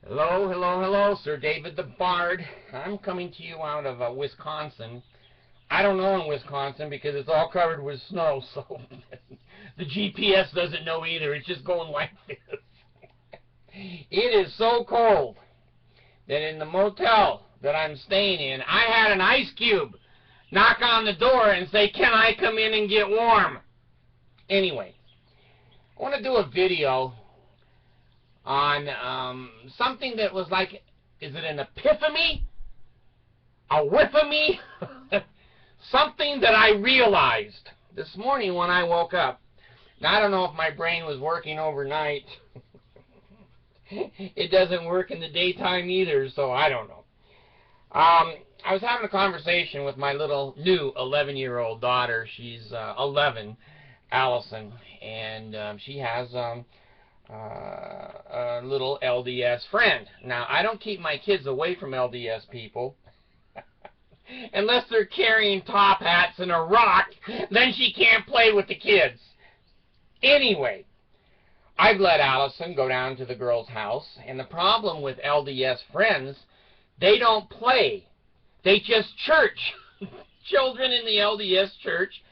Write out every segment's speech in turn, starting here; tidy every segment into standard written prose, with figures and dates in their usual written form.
Hello, hello, hello, Sir David the Bard. I'm coming to you out of Wisconsin. I don't know in Wisconsin because it's all covered with snow, so the GPS doesn't know either. It's just going like this. It is so cold that in the motel that I'm staying in, I had an ice cube knock on the door and say, "Can I come in and get warm?" Anyway, I want to do a video on something that was like, is it an epiphany? A whiff-a-me? Something that I realized this morning when I woke up. Now, I don't know if my brain was working overnight. It doesn't work in the daytime either, so I don't know. I was having a conversation with my little new 11-year-old daughter. She's 11, Allison, and she has a little LDS friend. Now, I don't keep my kids away from LDS people unless they're carrying top hats and a rock. Then she can't play with the kids. Anyway, I've let Allison go down to the girl's house, and the problem with LDS friends, they don't play. They just church. Children in the LDS church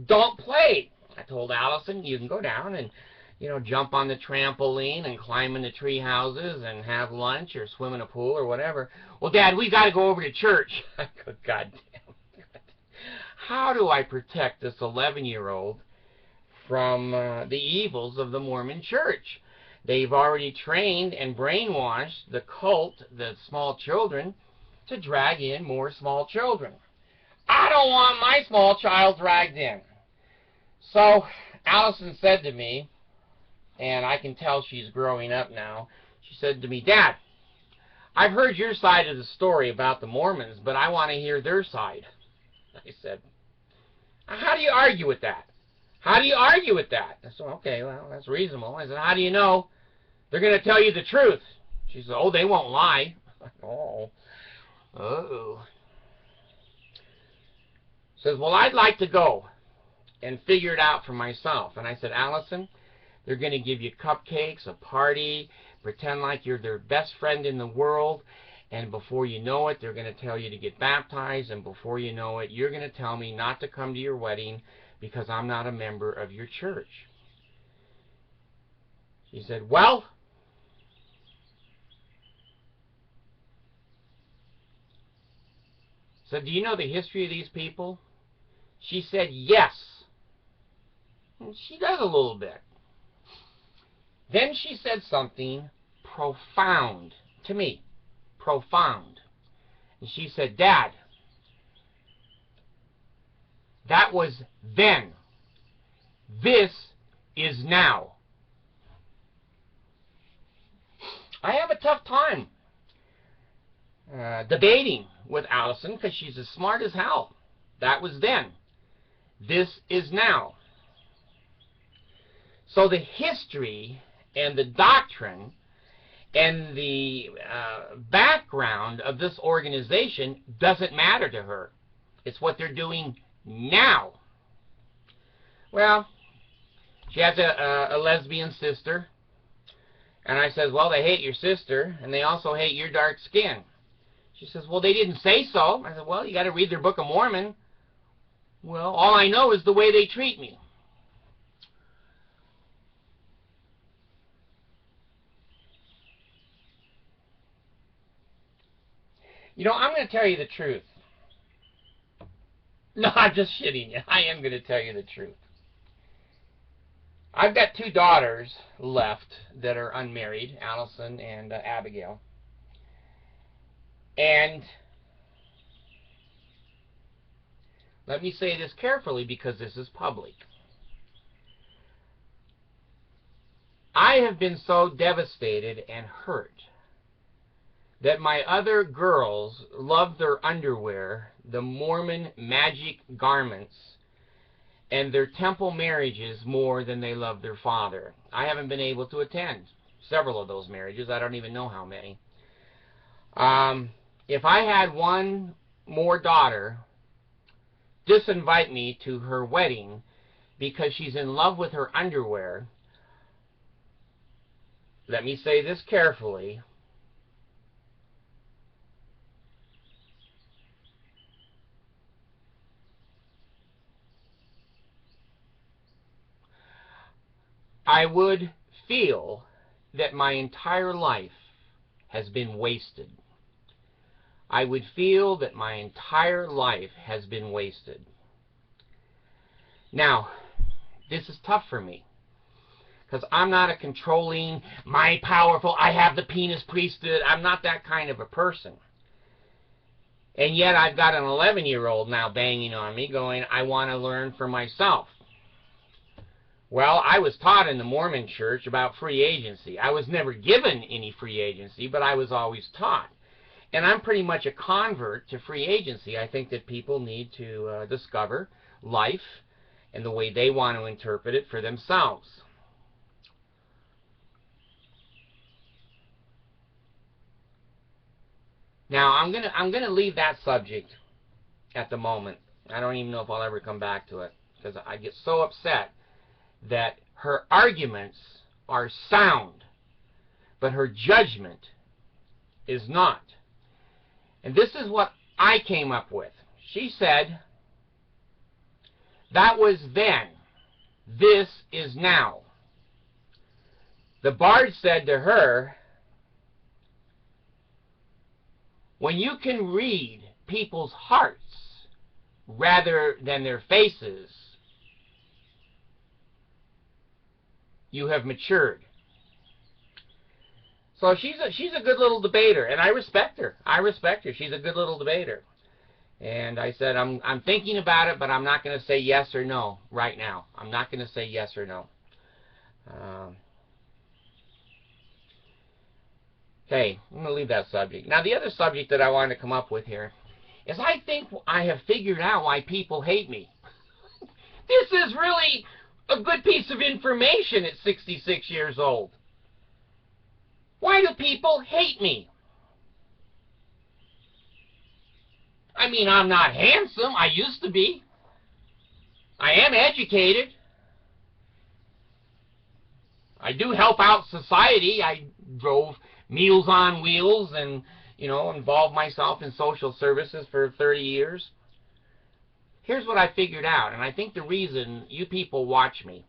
don't play. I told Allison, you can go down and, you know, jump on the trampoline and climb in the tree houses and have lunch or swim in a pool or whatever. Well, Dad, we got to go over to church. I go, God damn. How do I protect this 11-year-old from the evils of the Mormon church? They've already trained and brainwashed the cult, the small children, to drag in more small children. I don't want my small child dragged in. So Allison said to me, and I can tell she's growing up now, she said to me, "Dad, I've heard your side of the story about the Mormons, but I want to hear their side." I said, "How do you argue with that? How do you argue with that?" I said, "Okay, well, that's reasonable." I said, "How do you know they're going to tell you the truth?" She said, "Oh, they won't lie." Oh. Uh-oh. Says, "Well, I'd like to go and figure it out for myself." And I said, "Allison, they're going to give you cupcakes, a party, pretend like you're their best friend in the world, and before you know it, they're going to tell you to get baptized, and before you know it, you're going to tell me not to come to your wedding because I'm not a member of your church." She said, "Well, so do you know the history of these people?" She said, "Yes." And she does a little bit. Then she said something profound to me. Profound. And she said, "Dad, that was then. This is now." I have a tough time debating with Allison because she's as smart as hell. That was then. This is now. So the history and the doctrine and the background of this organization doesn't matter to her. It's what they're doing now. Well, she has a lesbian sister. And I says, "Well, they hate your sister, and they also hate your dark skin." She says, "Well, they didn't say so." I said, "Well, you got to read their Book of Mormon." "Well, all I know is the way they treat me." You know, I'm going to tell you the truth. No, I'm just shitting you. I am going to tell you the truth. I've got two daughters left that are unmarried, Allison and Abigail. And let me say this carefully because this is public. I have been so devastated and hurt that my other girls love their underwear, the Mormon magic garments, and their temple marriages more than they love their father. I haven't been able to attend several of those marriages. I don't even know how many. If I had one more daughter disinvite me to her wedding because she's in love with her underwear, let me say this carefully, I would feel that my entire life has been wasted. I would feel that my entire life has been wasted. Now, this is tough for me, because I'm not a controlling, my powerful, I have the penis priesthood. I'm not that kind of a person. And yet I've got an 11-year-old now banging on me going, I want to learn for myself. Well, I was taught in the Mormon church about free agency. I was never given any free agency, but I was always taught. And I'm pretty much a convert to free agency. I think that people need to discover life and the way they want to interpret it for themselves. Now, I'm gonna leave that subject at the moment. I don't even know if I'll ever come back to it, because I get so upset that her arguments are sound, but her judgment is not. And this is what I came up with. She said, that was then, this is now. The Bard said to her, when you can read people's hearts rather than their faces, you have matured. So she's a good little debater, and I respect her. I respect her. She's a good little debater. And I said, I'm thinking about it, but I'm not going to say yes or no right now. I'm not going to say yes or no. Okay, I'm going to leave that subject. Now, the other subject that I wanted to come up with here is I think I have figured out why people hate me. This is really a good piece of information at 66 years old. Why do people hate me? I mean, I'm not handsome. I used to be. I am educated. I do help out society. I drove Meals on Wheels and, you know, involved myself in social services for 30 years. Here's what I figured out, and I think the reason you people watch me,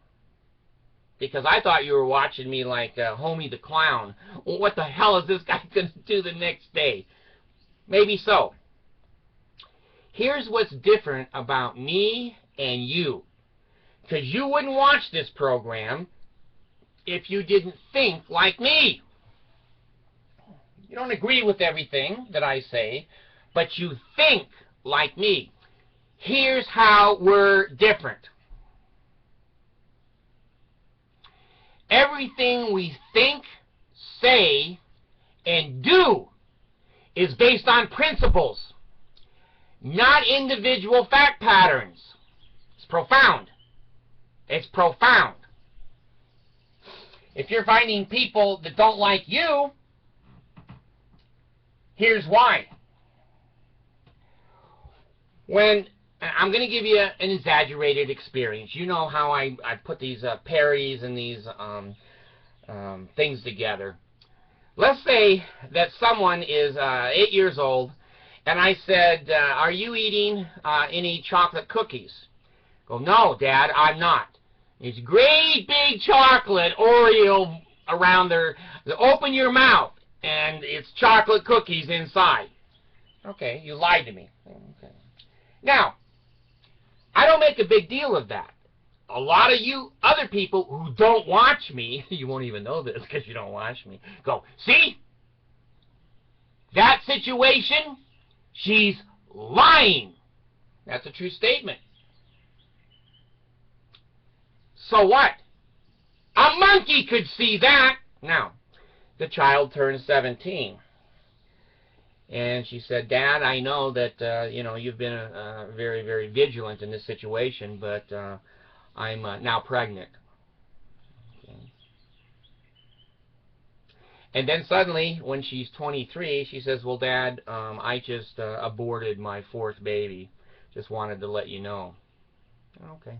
because I thought you were watching me like Homie the Clown. Well, what the hell is this guy going to do the next day? Maybe so. Here's what's different about me and you. Because you wouldn't watch this program if you didn't think like me. You don't agree with everything that I say, but you think like me. Here's how we're different. Everything we think, say, and do is based on principles, not individual fact patterns. It's profound. It's profound. If you're finding people that don't like you, here's why. When I'm going to give you an exaggerated experience. You know how I put these parodies and these things together. Let's say that someone is 8 years old, and I said, are you eating any chocolate cookies? Go, no, Dad, I'm not. It's great big chocolate Oreo around there. Open your mouth, and it's chocolate cookies inside. Okay, you lied to me. Okay. Now, I don't make a big deal of that. A lot of you other people who don't watch me, you won't even know this because you don't watch me, go, see? That situation, she's lying. That's a true statement. So what? A monkey could see that. Now, the child turned 17. And she said, Dad, I know that, you know, you've been very, very vigilant in this situation, but I'm now pregnant. Okay. And then suddenly, when she's 23, she says, well, Dad, I just aborted my 4th baby. Just wanted to let you know. Okay.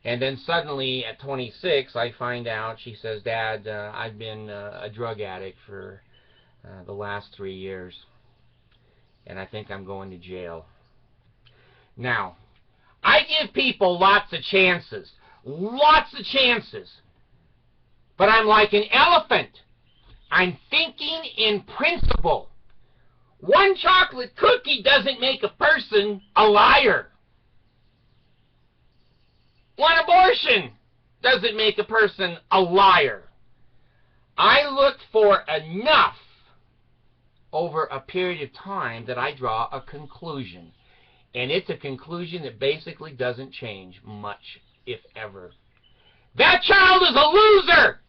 And then suddenly, at 26, I find out, she says, Dad, I've been a drug addict for the last 3 years, and I think I'm going to jail. Now, I give people lots of chances. Lots of chances. But I'm like an elephant. I'm thinking in principle. One chocolate cookie doesn't make a person a liar. One abortion doesn't make a person a liar. I look for enough over a period of time that I draw a conclusion. And it's a conclusion that basically doesn't change much, if ever. That child is a loser!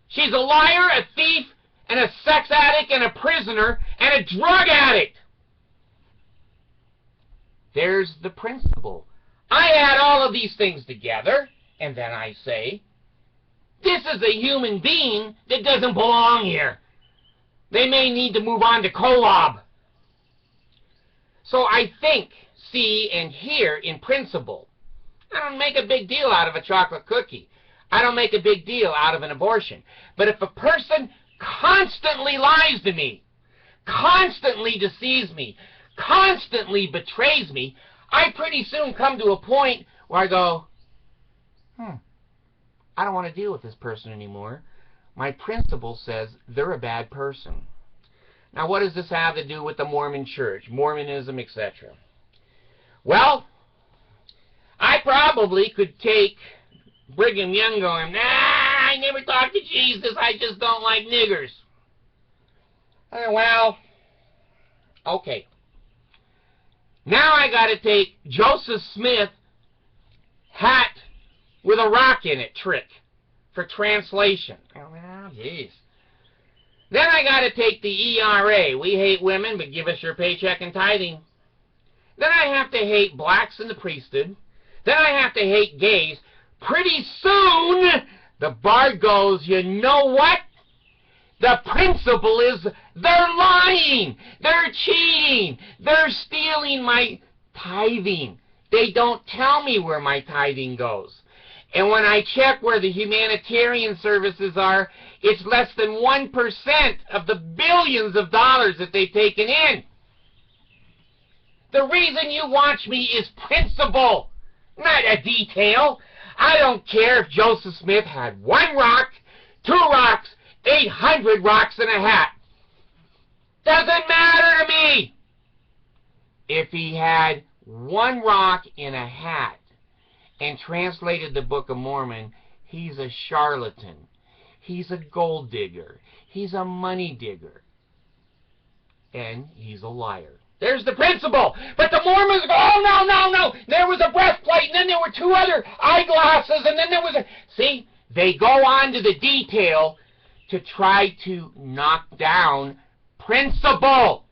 She's a liar, a thief, and a sex addict, and a prisoner, and a drug addict! There's the principle. I add all of these things together, and then I say, this is a human being that doesn't belong here. They may need to move on to Kolob. So I think, see, and hear in principle. I don't make a big deal out of a chocolate cookie. I don't make a big deal out of an abortion. But if a person constantly lies to me, constantly deceives me, constantly betrays me, I pretty soon come to a point where I go, I don't want to deal with this person anymore. My principle says they're a bad person. Now, what does this have to do with the Mormon church, Mormonism, etc.? Well, I probably could take Brigham Young going, I never talked to Jesus, I just don't like niggers. Well, okay. Now I got to take Joseph Smith hat with a rock in it trick for translation. Oh, jeez. Then I got to take the ERA. We hate women, but give us your paycheck and tithing. Then I have to hate blacks in the priesthood. Then I have to hate gays. Pretty soon, the bard goes, you know what? The principle is they're lying, they're cheating, they're stealing my tithing. They don't tell me where my tithing goes. And when I check where the humanitarian services are, it's less than 1% of the billions of dollars that they've taken in. The reason you watch me is principle, not a detail. I don't care if Joseph Smith had 1 rock, 2 rocks, 800 rocks in a hat. Doesn't matter to me. If he had 1 rock in a hat and translated the Book of Mormon, he's a charlatan. He's a gold digger. He's a money digger. And he's a liar. There's the principle. But the Mormons go, oh, no, no, no. There was a breastplate, and then there were 2 other eyeglasses, and then there was a... See, they go on to the detail to try to knock down principle.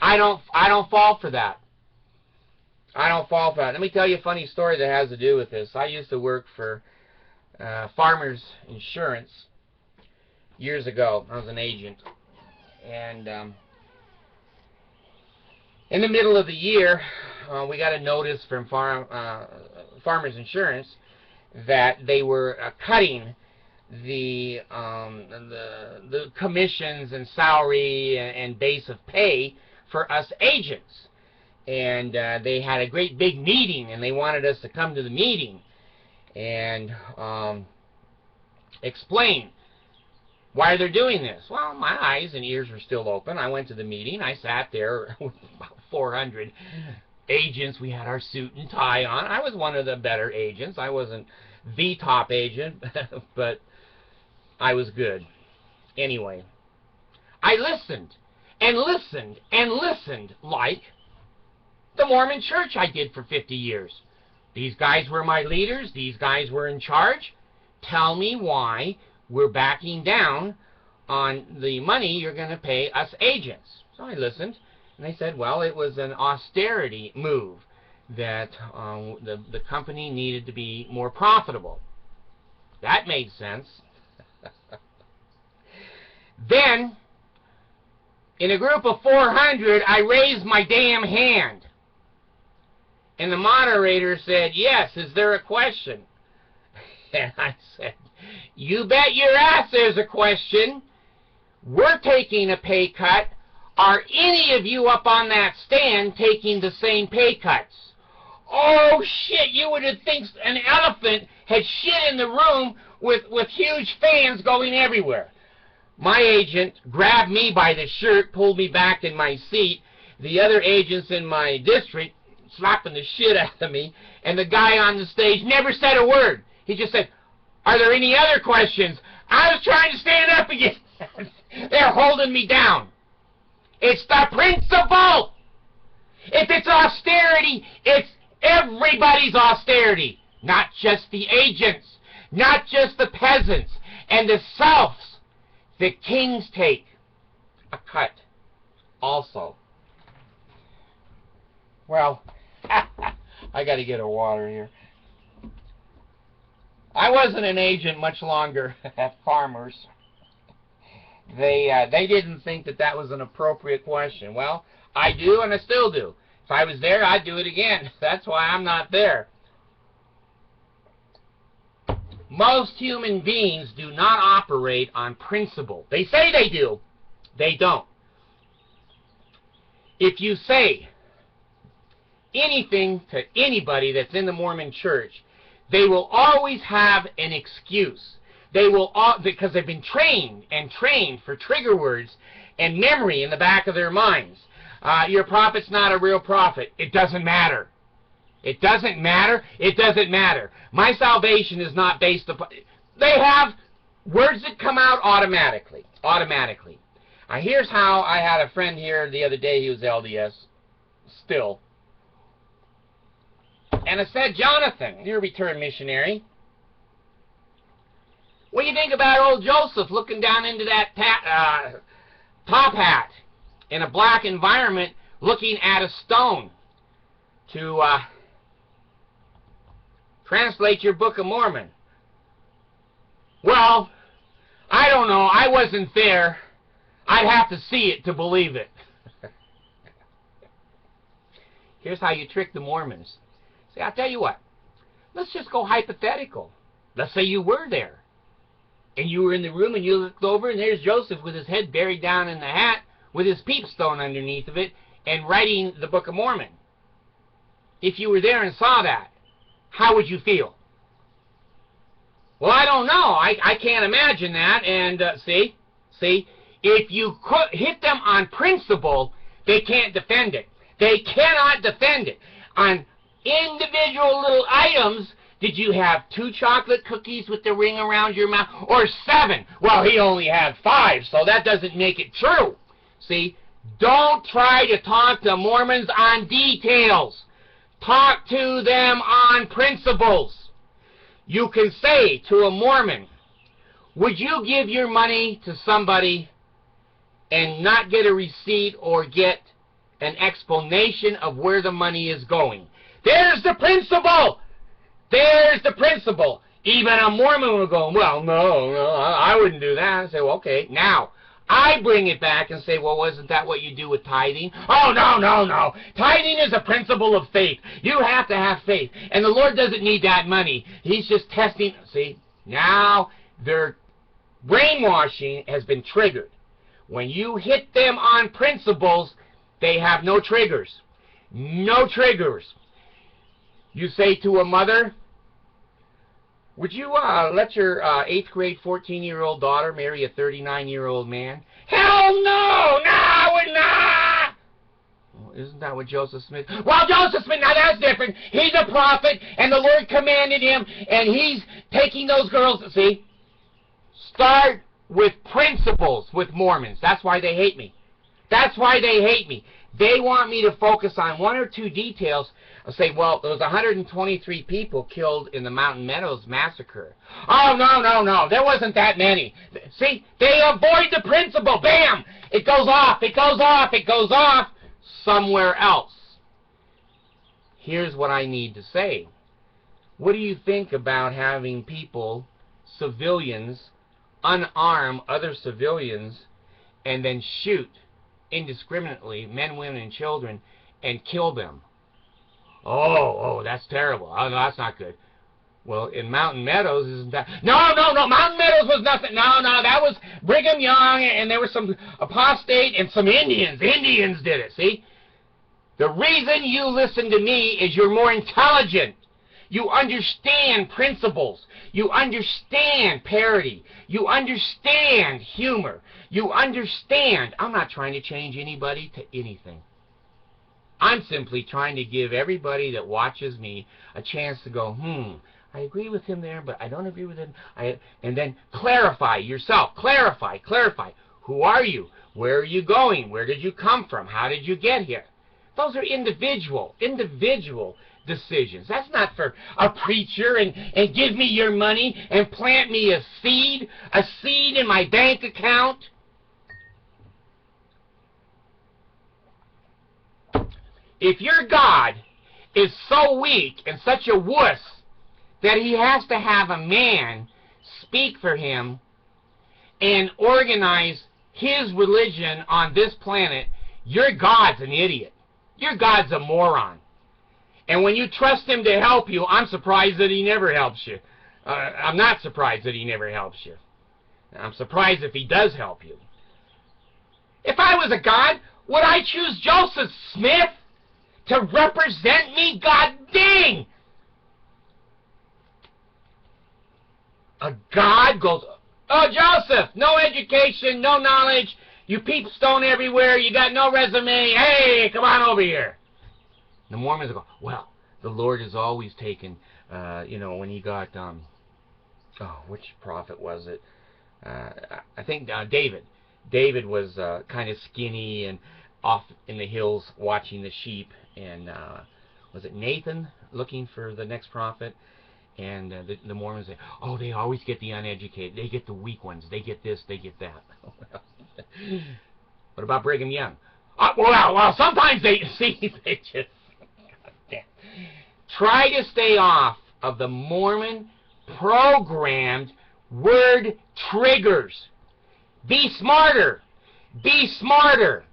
I don't fall for that. I don't fall for that. Let me tell you a funny story that has to do with this. I used to work for Farmers Insurance years ago. I was an agent. And in the middle of the year, we got a notice from Farmers Insurance that they were cutting the commissions and salary and base of pay for us agents. And they had a great big meeting, and they wanted us to come to the meeting and explain why they're doing this. Well, my eyes and ears were still open. I went to the meeting. I sat there with about 400 agents. We had our suit and tie on. I was one of the better agents. I wasn't the top agent, but I was good. Anyway, I listened and listened and listened like the Mormon church I did for 50 years. These guys were my leaders. These guys were in charge. Tell me why we're backing down on the money you're going to pay us agents. So I listened, and they said, well, it was an austerity move, that the company needed to be more profitable. That made sense. Then, in a group of 400, I raised my damn hand. And the moderator said, yes, is there a question? And I said, you bet your ass there's a question. We're taking a pay cut. Are any of you up on that stand taking the same pay cuts? Oh, shit, you would have think an elephant had shit in the room with huge fans going everywhere. My agent grabbed me by the shirt, pulled me back in my seat. The other agents in my district slapping the shit out of me, and the guy on the stage never said a word. He just said, "Are there any other questions?" I was trying to stand up again. They're holding me down. It's the principle. If it's austerity, it's everybody's austerity, not just the agents, not just the peasants and the serfs. The kings take a cut also. Well, I got to get a water here. I wasn't an agent much longer at Farmers. They didn't think that that was an appropriate question. Well, I do, and I still do. If I was there, I'd do it again. That's why I'm not there. Most human beings do not operate on principle. They say they do. They don't. If you say anything to anybody that's in the Mormon church, they will always have an excuse. They will, because they've been trained for trigger words and memory in the back of their minds. Your prophet's not a real prophet. It doesn't matter. It doesn't matter. It doesn't matter. My salvation is not based upon... They have words that come out automatically. Automatically. Here's how. I had a friend here the other day. He was LDS still. And I said, "Jonathan, you're a returned missionary. What do you think about old Joseph looking down into that top hat in a black environment looking at a stone to translate your Book of Mormon?" Well, I don't know. I wasn't there. I'd have to see it to believe it. Here's how you trick the Mormons. See, I'll tell you what. Let's just go hypothetical. Let's say you were there. And you were in the room and you looked over and there's Joseph with his head buried down in the hat with his peepstone underneath of it and writing the Book of Mormon. If you were there and saw that, how would you feel? Well, I don't know. I can't imagine that. And see, if you hit them on principle, they can't defend it. They cannot defend it. On individual little items, did you have 2 chocolate cookies with the ring around your mouth? Or 7? Well, he only had 5, so that doesn't make it true. See, don't try to talk to Mormons on details. Talk to them on principles. You can say to a Mormon, "Would you give your money to somebody and not get a receipt or get an explanation of where the money is going?" There's the principle. There's the principle. Even a Mormon will go, "Well, no, I wouldn't do that." I say, "Well, okay." Now, I bring it back and say, "Well, wasn't that what you do with tithing?" "Oh, no. Tithing is a principle of faith. You have to have faith. And the Lord doesn't need that money. He's just testing." See, now their brainwashing has been triggered. When you hit them on principles, they have no triggers. No triggers. You say to a mother, "Would you let your 8th grade 14-year-old daughter marry a 39-year-old man?" "Hell no! No, I would not!" Well, isn't that what Joseph Smith... Well, Joseph Smith, now that's different. He's a prophet, and the Lord commanded him, and he's taking those girls... See? Start with principles with Mormons. That's why they hate me. That's why they hate me. They want me to focus on 1 or 2 details. I'll say, "Well, there was 123 people killed in the Mountain Meadows massacre." "Oh, no. There wasn't that many." See, they avoid the principle. Bam! It goes off. It goes off. It goes off somewhere else. Here's what I need to say. What do you think about having people, civilians, unarm other civilians, and then shoot indiscriminately men, women, and children and kill them? Oh, that's terrible. Oh, no, that's not good. Well, in Mountain Meadows, isn't that... No. Mountain Meadows was nothing. No, that was Brigham Young, and there was some apostate and some Indians. Indians did it, see? The reason you listen to me is you're more intelligent. You understand principles. You understand parity. You understand humor. You understand. I'm not trying to change anybody to anything. I'm simply trying to give everybody that watches me a chance to go, I agree with him there, but I don't agree with him. And then clarify yourself. Clarify. Who are you? Where are you going? Where did you come from? How did you get here? Those are individual decisions. That's not for a preacher and give me your money and plant me a seed in my bank account. If your God is so weak and such a wuss that he has to have a man speak for him and organize his religion on this planet, your God's an idiot. Your God's a moron. And when you trust him to help you, I'm surprised that he never helps you. I'm not surprised that he never helps you. I'm surprised if he does help you. If I was a God, would I choose Joseph Smith to represent me? God dang! A God goes, oh, Joseph, no education, no knowledge, you peep stone everywhere, you got no resume, hey, come on over here. The Mormons go, well, the Lord has always taken, when he got, which prophet was it? I think David. David was kind of skinny and off in the hills watching the sheep, and was it Nathan looking for the next prophet? And the Mormons say, oh, they always get the uneducated. They get the weak ones. They get this, they get that. What about Brigham Young? Well, sometimes they just... Try to stay off of the Mormon programmed word triggers. Be smarter. Be smarter.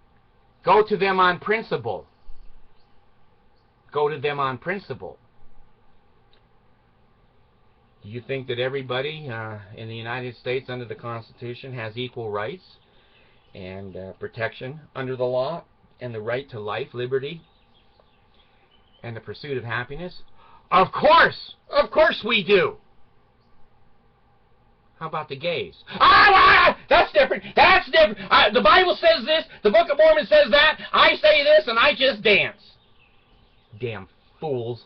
Go to them on principle. Go to them on principle. Do you think that everybody in the United States under the Constitution has equal rights and protection under the law and the right to life, liberty, and the pursuit of happiness? Of course! Of course we do! How about the gays? That's different! That's different! The Bible says this, the Book of Mormon says that, I say this, and I just dance. Damn fools.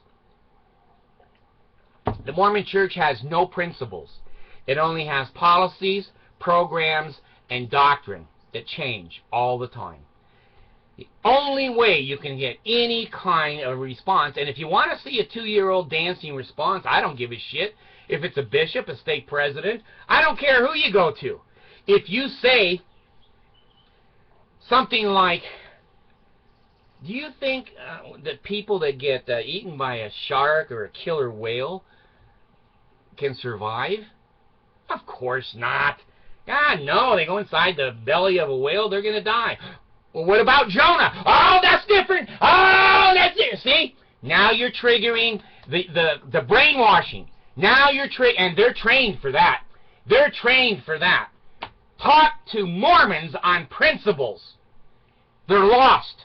The Mormon Church has no principles. It only has policies, programs, and doctrine that change all the time. The only way you can get any kind of response, and if you want to see a 2-year-old dancing response, I don't give a shit. If it's a bishop, a stake president, I don't care who you go to. If you say something like, do you think that people that get eaten by a shark or a killer whale can survive? Of course not. God, no, they go inside the belly of a whale, they're going to die. Well, what about Jonah? Oh, that's different. Oh, that's it. See? Now you're triggering the brainwashing. Now you're and they're trained for that. They're trained for that. Talk to Mormons on principles. They're lost.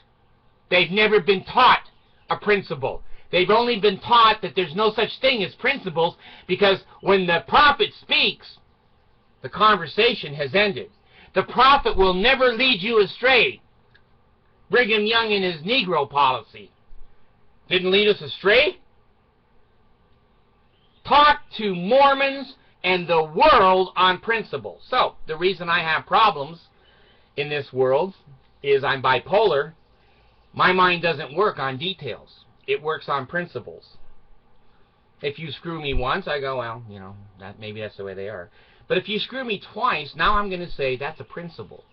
They've never been taught a principle. They've only been taught that there's no such thing as principles, because when the prophet speaks, the conversation has ended. The prophet will never lead you astray. Brigham Young and his Negro policy didn't lead us astray. Talk to Mormons and the world on principle. So, the reason I have problems in this world is I'm bipolar. My mind doesn't work on details. It works on principles. If you screw me once, I go, well, maybe that's the way they are. But if you screw me twice, now I'm going to say that's a principle.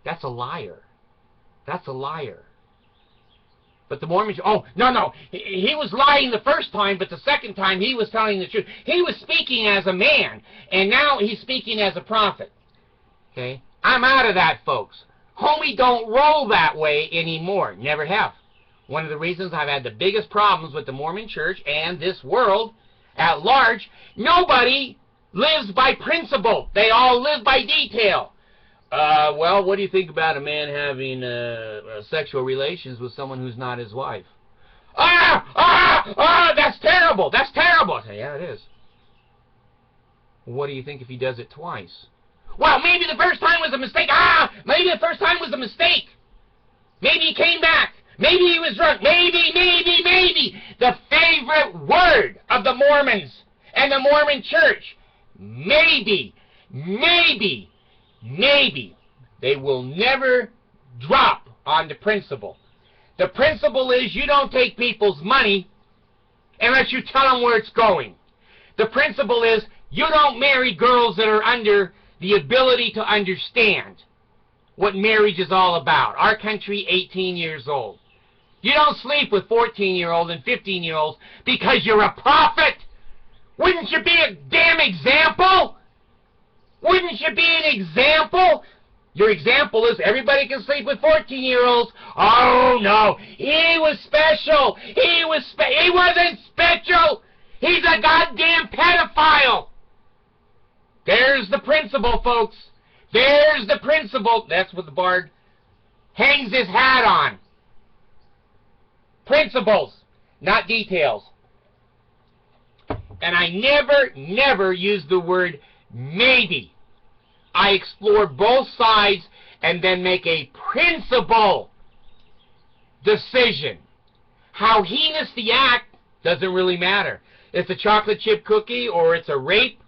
That's a liar. That's a liar. But the Mormons, oh, no, he was lying the first time, but the second time he was telling the truth. He was speaking as a man, and now he's speaking as a prophet. Okay? I'm out of that, folks. Homie don't roll that way anymore. Never have. One of the reasons I've had the biggest problems with the Mormon Church and this world at large, nobody lives by principle. They all live by detail. Well, what do you think about a man having sexual relations with someone who's not his wife? That's terrible. That's terrible. I say, yeah, it is. What do you think if he does it twice? Well, maybe the first time was a mistake. Maybe the first time was a mistake. Maybe he came back. Maybe he was drunk. Maybe. The favorite word of the Mormons and the Mormon church. Maybe. They will never drop on the principle. The principle is you don't take people's money unless you tell them where it's going. The principle is you don't marry girls that are under the ability to understand what marriage is all about. Our country, 18 years old. You don't sleep with 14-year-olds and 15-year-olds because you're a prophet. Wouldn't you be a damn example? Wouldn't you be an example? Your example is everybody can sleep with 14-year-olds. Oh, no. He was special. He wasn't special. He's a goddamn pedophile. There's the principle, folks. There's the principle. That's what the Bard hangs his hat on. Principles, not details. And I never use the word maybe. I explore both sides and then make a principle decision. How heinous the act doesn't really matter. It's a chocolate chip cookie or it's a rape.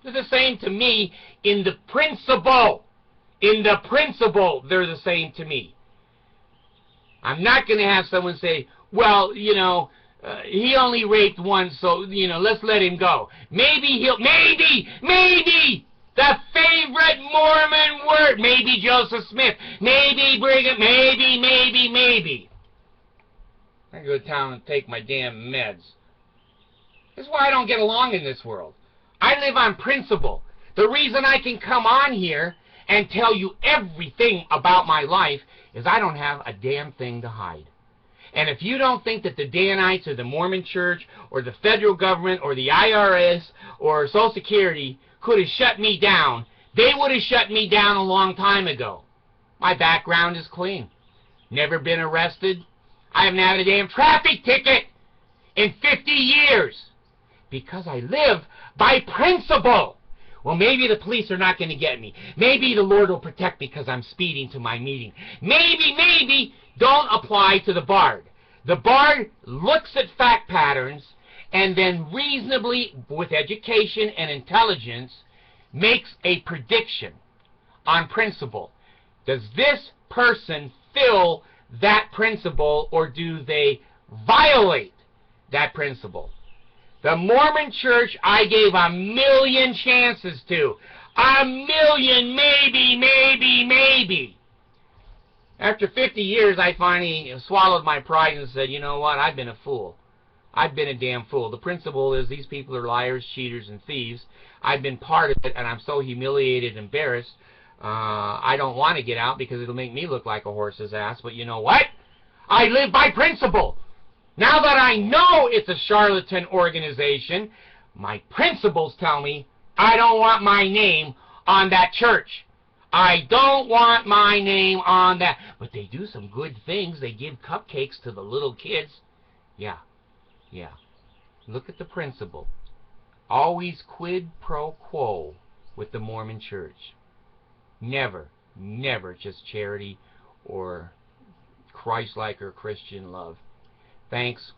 They're the same to me in the principle. In the principle, they're the same to me. I'm not going to have someone say, well, you know, he only raped once, so, you know, let's let him go. Maybe the favorite Mormon word, maybe Joseph Smith, maybe Brigham, maybe. I go to town and take my damn meds. That's why I don't get along in this world. I live on principle. The reason I can come on here and tell you everything about my life is I don't have a damn thing to hide. And if you don't think that the Danites or the Mormon Church or the federal government or the IRS or Social Security could have shut me down, they would have shut me down a long time ago. My background is clean. Never been arrested. I haven't had a damn traffic ticket in 50 years. Because I live by principle. Well, maybe the police are not going to get me. Maybe the Lord will protect me because I'm speeding to my meeting. Maybe, don't apply to the Bard. The Bard looks at fact patterns and then reasonably, with education and intelligence, makes a prediction on principle. Does this person fill that principle or do they violate that principle? The Mormon Church I gave a million chances to. A million, maybe. After 50 years, I finally swallowed my pride and said, you know what, I've been a fool. I've been a damn fool. The principle is these people are liars, cheaters, and thieves. I've been part of it, and I'm so humiliated and embarrassed. I don't want to get out because it'll make me look like a horse's ass, but you know what? I live by principle. Now that I know it's a charlatan organization, my principles tell me I don't want my name on that church. I don't want my name on that. But they do some good things. They give cupcakes to the little kids. Yeah. Look at the principle. Always quid pro quo with the Mormon church. Never just charity or Christ-like or Christian love. Thanks.